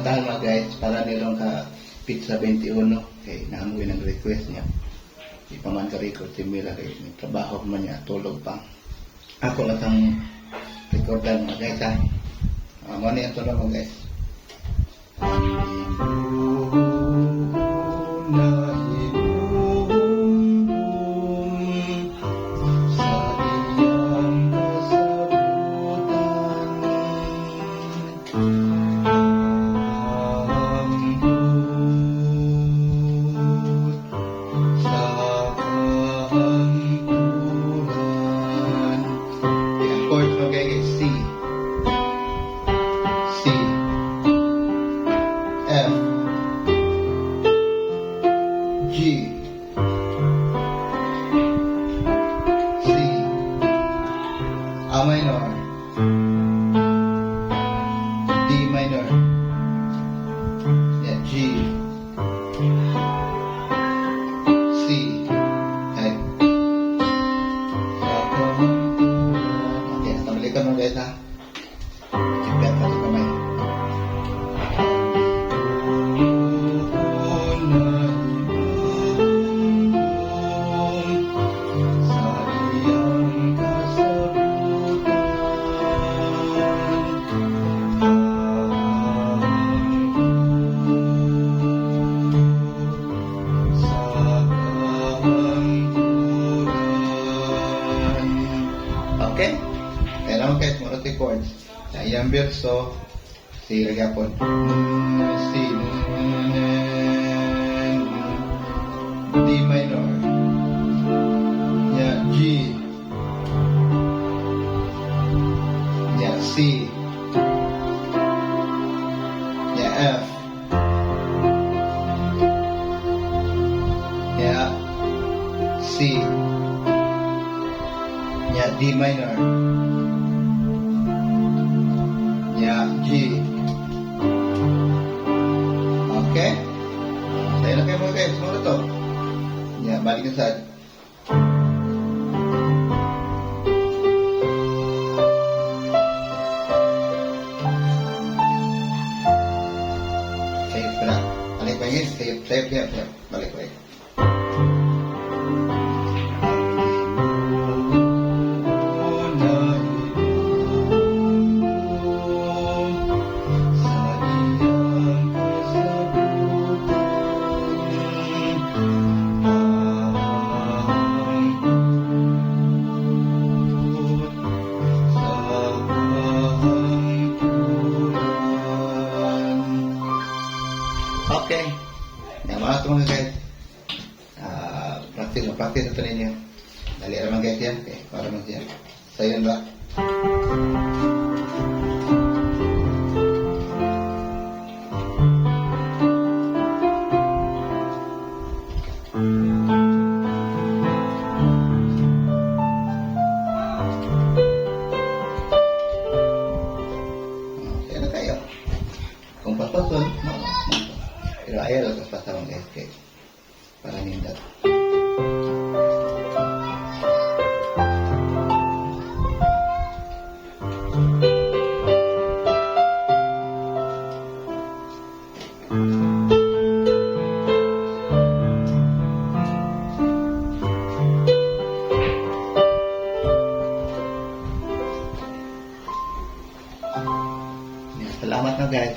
Panguntahan mga guys, para nilong ka pizza 21. Kay naamoy ng request niya. Di pa man ka-record si Mira kay may trabaho man niya, tulog pa. Ako lang ang recordan mga guys ha. Ano yan tulog mga guys. A minor, D minor, yeah, G, C, okay. Okay, tabalikan mo guys ha. Ipet ka sa kamay. Okay? Kaya naman guys, mga chords. Sa iyang verso, si Ragapon. Si D minor. Yeah, G. Yeah, C. Yeah, F. Yeah, C. Yeah, D minor. Yeah, G. Okay? Saya na kayo mga guys. Muna to. Yeah, balik na sa save pala. Balik pa yun. Save. Balik pa yun. Okay. Yang mga ito mga guys. Practice ito ninyo. Dali naman guys yan. Okay. Para naman yan. So yun ba? Okay na tayo. Kung papasun, pero ayaw lang sa pasawang SK para nindat. Salamat na guys.